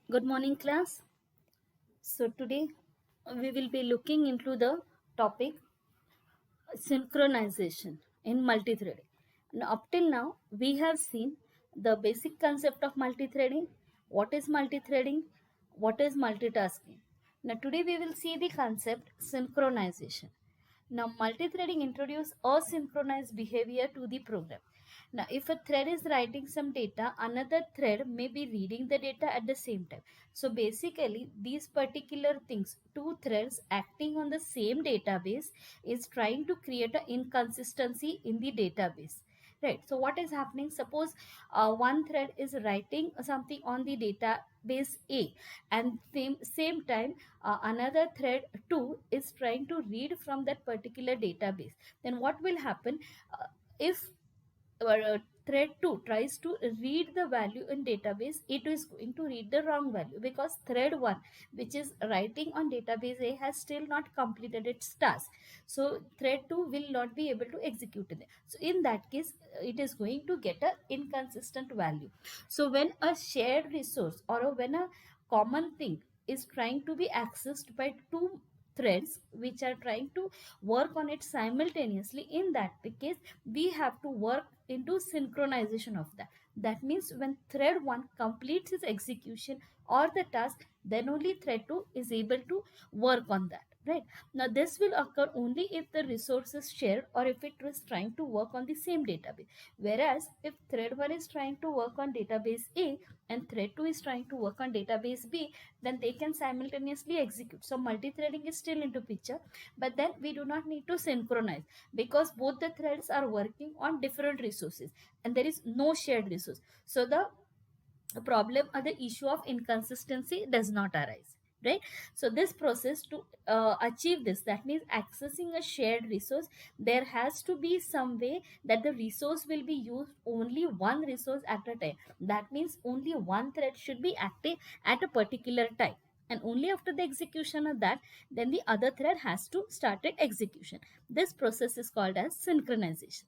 Good morning, class. So, today we will be looking into the topic synchronization in multithreading. Now, up till now, we have seen the basic concept of multithreading, multithreading, what is multitasking. Now, today we will see the concept synchronization. Now, multithreading introduces asynchronous behavior to the program. Now, if a thread is writing some data, another thread may be reading the data at the same time. So, basically, these particular things, two threads acting on the same database, is trying to create an inconsistency in the database. Right. So, what is happening? Suppose one thread is writing something on the database A, and same time another thread 2 is trying to read from that particular database. Then what will happen if thread 2 tries to read the value in database? It is going to read the wrong value because thread 1, which is writing on database A, has still not completed its task. So thread 2 will not be able to execute it. So in that case, it is going to get a inconsistent value. So when a shared resource or when a common thing is trying to be accessed by two threads which are trying to work on it simultaneously, in that case we have to work into synchronization of that. That means when thread 1 completes its execution or the task, then only thread 2 is able to work on that. Right. Now this will occur only if the resource is shared or if it was trying to work on the same database. Whereas if thread 1 is trying to work on database A and thread 2 is trying to work on database B, then they can simultaneously execute. So multi-threading is still into picture, but then we do not need to synchronize because both the threads are working on different resources and there is no shared resource. So the problem or the issue of inconsistency does not arise. Right. So this process to achieve this, that means accessing a shared resource, there has to be some way that the resource will be used only one resource at a time. That means only one thread should be active at a particular time, and only after the execution of that, then the other thread has to start its execution. This process is called as synchronization.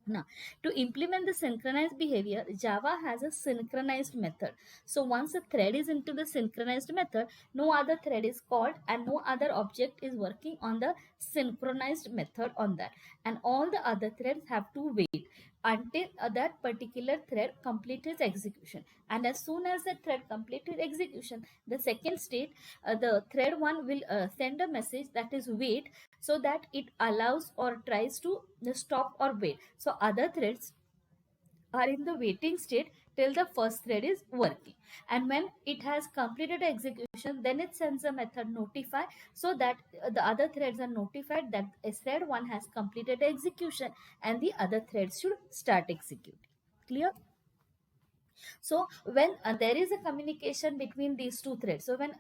Now, to implement the synchronized behavior, Java has a synchronized method. So once a thread is into the synchronized method, no other thread is called and no other object is working on the synchronized method on that. And all the other threads have to wait until that particular thread completes execution. And as soon as the thread completed execution, the second state, the thread 1 will send a message that is wait, so that it allows or tries to stop or wait. So other threads are in the waiting state till the first thread is working, and when it has completed execution, then it sends a method notify, so that the other threads are notified that thread 1 has completed execution and the other threads should start executing. Clear? So when there is a communication between these two threads, so when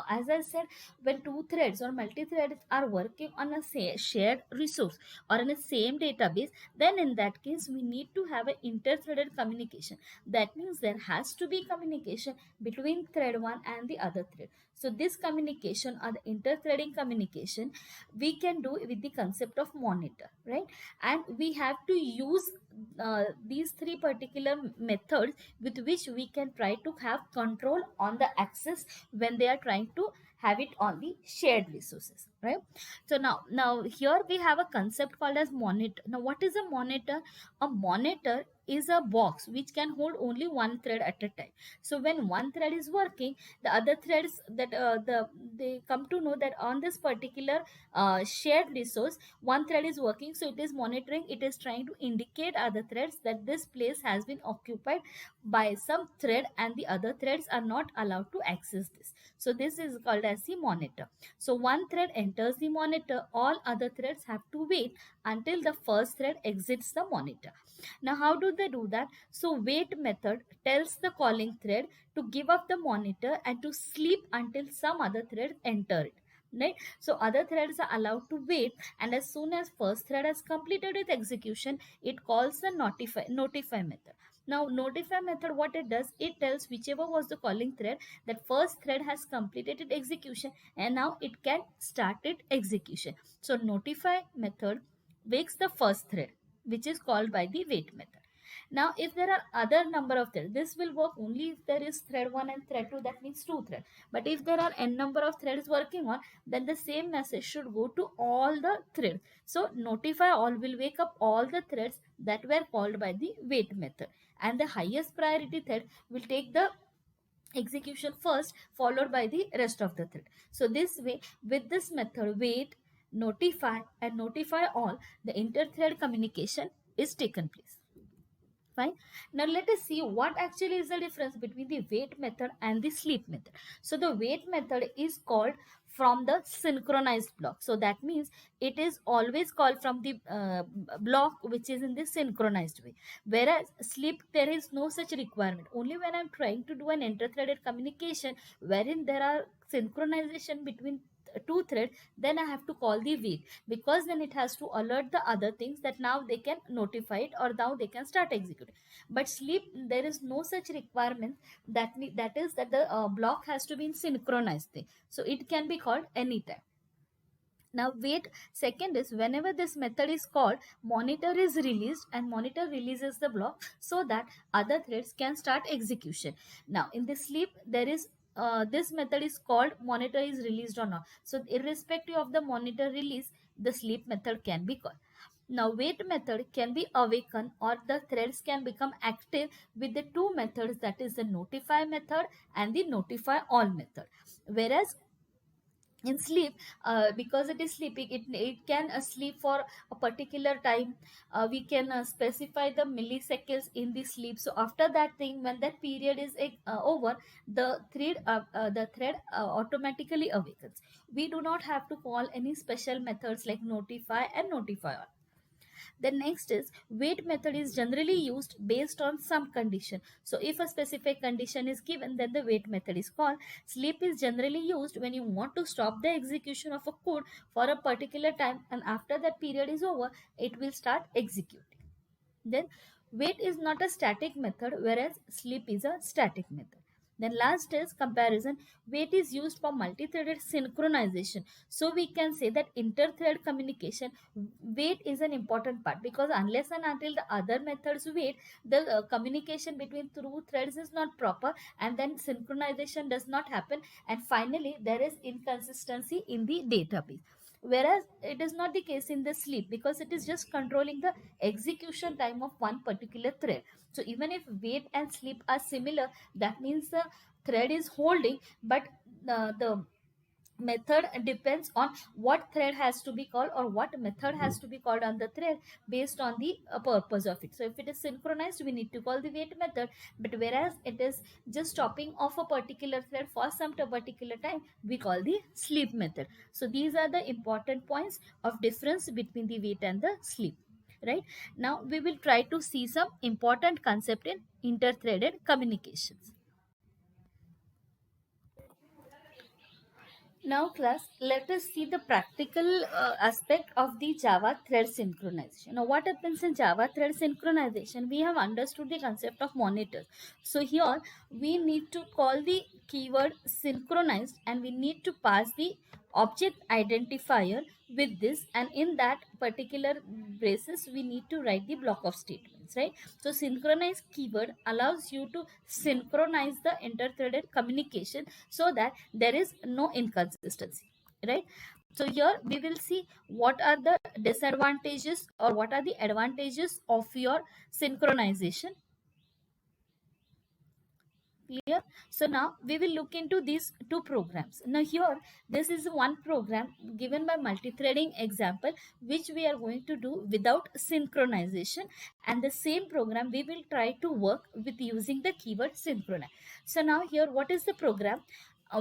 as I said, when two threads or multi-threads are working on a shared resource or in a same database, then in that case we need to have an inter-threaded communication. That means there has to be communication between thread 1 and the other thread. So this communication or the inter-threading communication we can do with the concept of monitor, right? And we have to use these three particular methods with which we can try to have control on the access when they are trying to have it on the shared resources, right? So now here we have a concept called as monitor. Now what is a monitor? A monitor is a box which can hold only one thread at a time. So when one thread is working, the other threads that they come to know that on this particular shared resource one thread is working, so it is monitoring, it is trying to indicate other threads that this place has been occupied by some thread and the other threads are not allowed to access this. So this is called as the monitor. So one thread enters the monitor, all other threads have to wait until the first thread exits the monitor. Now how do they do that? So wait method tells the calling thread to give up the monitor and to sleep until some other thread enter it, right? So other threads are allowed to wait, and as soon as first thread has completed its execution, it calls the notify method. Now notify method, what it does, it tells whichever was the calling thread that first thread has completed its execution and now it can start its execution. So notify method wakes the first thread, which is called by the wait method. Now if there are other number of threads, this will work only if there is thread 1 and thread 2, that means 2 threads. But if there are n number of threads working on, then the same message should go to all the threads. So notify all will wake up all the threads that were called by the wait method, and the highest priority thread will take the execution first, followed by the rest of the thread. So this way, with this method, wait, notify and notify all, the inter-thread communication is taken place. Fine. Now let us see what actually is the difference between the wait method and the sleep method. So the wait method is called from the synchronized block. So that means it is always called from the block which is in the synchronized way. Whereas sleep, there is no such requirement. Only when I'm trying to do an inter-threaded communication wherein there are synchronization between two threads, then I have to call the wait, because then it has to alert the other things that now they can notify it or now they can start executing. But sleep, there is no such requirement, that is that the block has to be in synchronized thing, so it can be called anytime. Now wait second is whenever this method is called, monitor is released and monitor releases the block so that other threads can start execution. Now in the sleep, there is this method is called monitor is released or not. So irrespective of the monitor release, the sleep method can be called. Now wait method can be awakened or the threads can become active with the two methods, that is the notify method and the notify all method. Whereas in sleep, because it is sleeping, it can sleep for a particular time. We can specify the milliseconds in the sleep. So after that thing, when that period is over, the thread automatically awakens. We do not have to call any special methods like notify and notify all. The next is wait method is generally used based on some condition. So if a specific condition is given, then the wait method is called. Sleep is generally used when you want to stop the execution of a code for a particular time, and after that period is over, it will start executing. Then wait is not a static method, whereas sleep is a static method. Then last is comparison. Wait is used for multi-threaded synchronization. So we can say that inter-thread communication, wait is an important part, because unless and until the other methods wait, the communication between two threads is not proper, and then synchronization does not happen, and finally there is inconsistency in the database. Whereas it is not the case in the sleep, because it is just controlling the execution time of one particular thread. So even if wait and sleep are similar, that means the thread is holding, but the method depends on what thread has to be called or what method has to be called on the thread based on the purpose of it. So if it is synchronized, we need to call the wait method, but whereas it is just stopping off a particular thread for some particular time, we call the sleep method. So these are the important points of difference between the wait and the sleep. Right, now we will try to see some important concept in inter-threaded communications. Now class, let us see the practical aspect of the Java thread synchronization. Now what happens in Java thread synchronization? We have understood the concept of monitors. So here we need to call the keyword synchronized and we need to pass the object identifier with this, and in that particular braces we need to write the block of statements, right? So synchronize keyword allows you to synchronize the inter-threaded communication so that there is no inconsistency, right? So here we will see what are the disadvantages or what are the advantages of your synchronization. Clear? So now we will look into these two programs. Now here, this is one program given by multi-threading example, which we are going to do without synchronization, and the same program we will try to work with using the keyword synchronize. So now here, what is the program?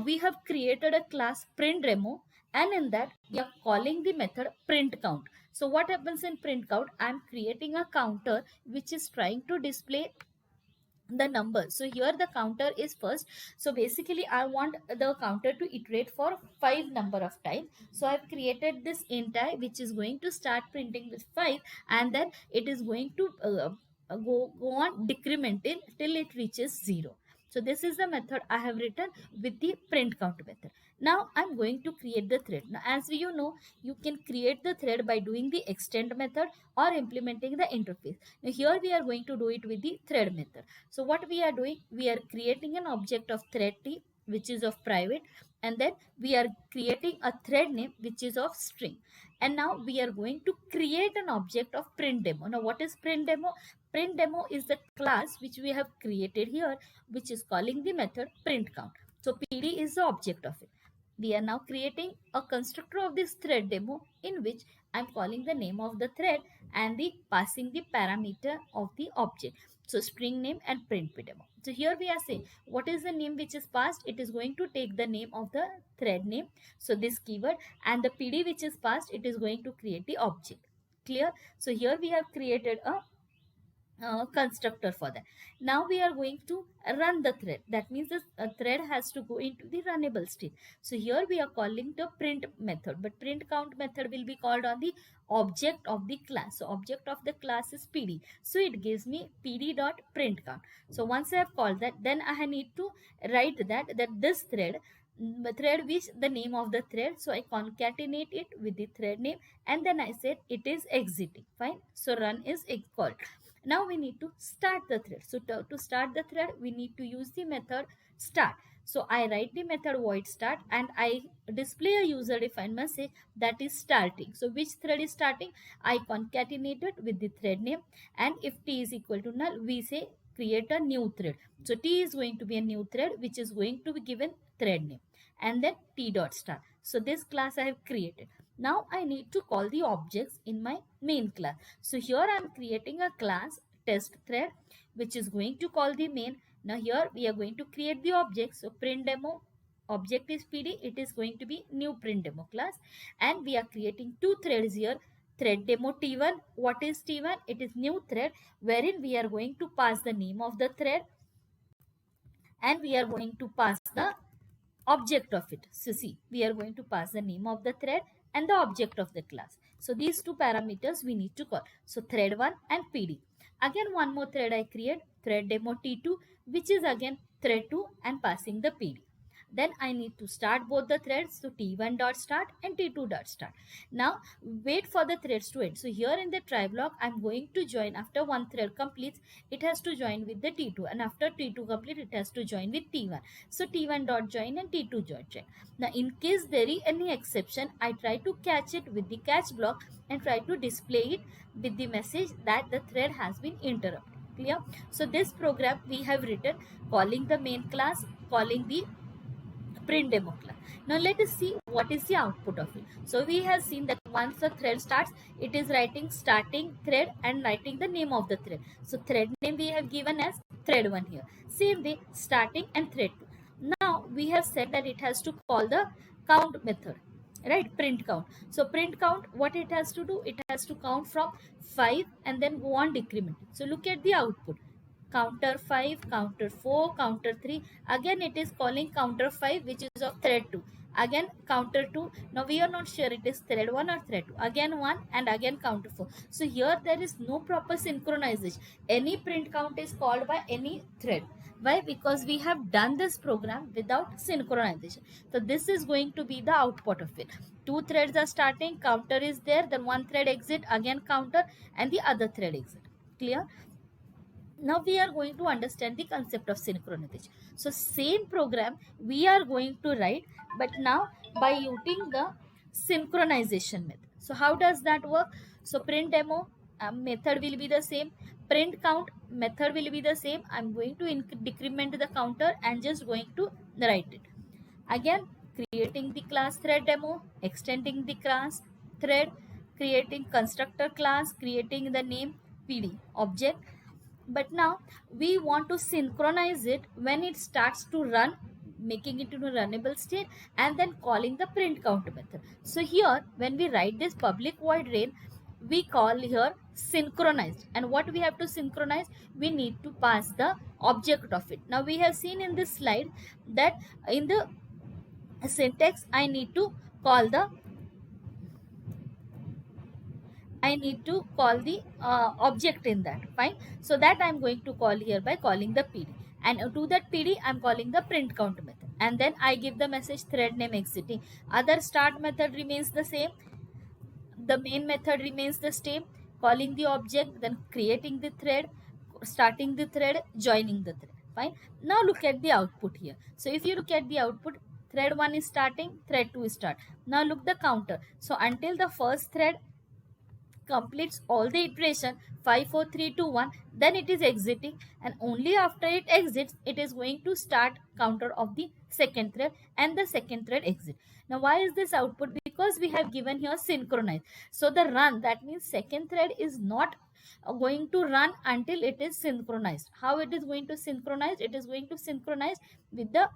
We have created a class print demo, and in that we are calling the method print count. So what happens in print count? I am creating a counter which is trying to display the number. So here the counter is first. So basically I want the counter to iterate for 5 number of times. So I've created this int I which is going to start printing with 5, and then it is going to go on decrementing till it reaches 0. So this is the method I have written with the print count method. Now I'm going to create the thread. Now as you know, you can create the thread by doing the extend method or implementing the interface. Now here we are going to do it with the thread method. So what we are doing, we are creating an object of thread t which is of private, and then we are creating a thread name which is of string. And now we are going to create an object of print demo. Now what is print demo? Print demo is the class which we have created here, which is calling the method print count. So PD is the object of it. We are now creating a constructor of this thread demo in which I'm calling the name of the thread and the passing the parameter of the object. So string name and print demo. So here we are saying what is the name which is passed. It is going to take the name of the thread name. So this keyword, and the PD which is passed, it is going to create the object. Clear? So here we have created a constructor for that. Now we are going to run the thread. That means this thread has to go into the runnable state. So here we are calling the print method, but print count method will be called on the object of the class. So object of the class is PD. So it gives me PD dot print count. So once I have called that, then I need to write that this thread which the name of the thread. So I concatenate it with the thread name, and then I said it is exiting. Fine. So run is called. Now we need to start the thread. So to start the thread, we need to use the method start. So I write the method void start and I display a user defined message that is starting. So which thread is starting? I concatenate it with the thread name, and if t is equal to null, we say create a new thread. So t is going to be a new thread which is going to be given thread name, and then t dot start. So this class I have created. Now I need to call the objects in my main class. So here I am creating a class test thread which is going to call the main. Now here we are going to create the object. So print demo object is PD. It is going to be new print demo class, and we are creating two threads here. Thread demo T1. What is T1? It is new thread wherein we are going to pass the name of the thread and we are going to pass the object of it. So see, we are going to pass the name of the thread and the object of the class. So these two parameters we need to call. So thread 1 and PD. Again one more thread I create, thread demo T2, which is again thread 2 and passing the PD. Then I need to start both the threads. So T1 dot start and T2 dot start. Now wait for the threads to end. So here in the try block, I'm going to join after one thread completes, it has to join with the T2, and after T2 complete, it has to join with T1. So T1 dot join and T2 dot join. Now in case there is any exception, I try to catch it with the catch block and try to display it with the message that the thread has been interrupted. Clear? So this program we have written calling the main class, calling the print demo class. Now let us see what is the output of it. So we have seen that once the thread starts, it is writing starting thread and writing the name of the thread. So thread name we have given as thread 1 here. Same way starting and thread 2. Now we have said that it has to call the count method, right? Print count. So print count, what it has to do, it has to count from 5 and then go on decrementing. So look at the output. Counter 5, counter 4, counter 3. Again it is calling counter 5 which is of thread 2. Again counter 2. Now we are not sure it is thread 1 or thread 2. Again 1 and again counter 4. So here there is no proper synchronization. Any print count is called by any thread. Why? Because we have done this program without synchronization. So this is going to be the output of it. Two threads are starting, counter is there, then one thread exit, again counter, and the other thread exit. Clear? Now we are going to understand the concept of synchronization. So same program we are going to write, but now by using the synchronization method. So how does that work? So print demo method will be the same. Print count method will be the same. I'm going to decrement the counter and just going to write it. Again, creating the class thread demo, extending the class thread, creating constructor class, creating the name PD object. But now we want to synchronize it when it starts to run, making it into a runnable state, and then calling the print count method. So here when we write this public void main, we call here synchronized, and what we have to synchronize, we need to pass the object of it. Now we have seen in this slide that in the syntax I need to call the object in that. Fine. So that I'm going to call here by calling the PD. and to that PD I'm calling the print count method, and then I give the message thread name exiting. Other start method remains the same, the main method remains the same, calling the object, then creating the thread, starting the thread, joining the thread. Fine. Now look at the output here. So if you look at the output, thread 1 is starting, thread 2 is start. Now look the counter. So until the first thread completes all the iteration 5 4 3 2 1, then it is exiting, and only after it exits it is going to start counter of the second thread, and the second thread exit. Now why is this output? Because we have given here synchronize. So the run, that means second thread is not going to run until it is synchronized. How it is going to synchronize? It is going to synchronize with the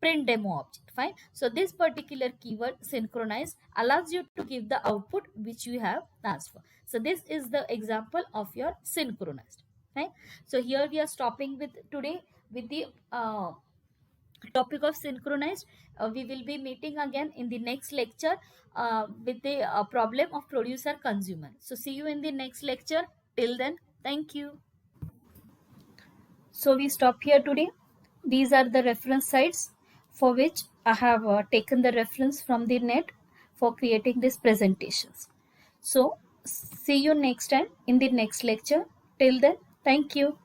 print demo object. Fine. So this particular keyword synchronize allows you to give the output which you have asked for. So this is the example of your synchronized. Right. So here we are stopping with today with the topic of synchronized. We will be meeting again in the next lecture with the problem of producer consumer. So see you in the next lecture. Till then, thank you. So we stop here today. These are the reference sites for which I have taken the reference from the net for creating these presentations. So see you next time in the next lecture. Till then, thank you.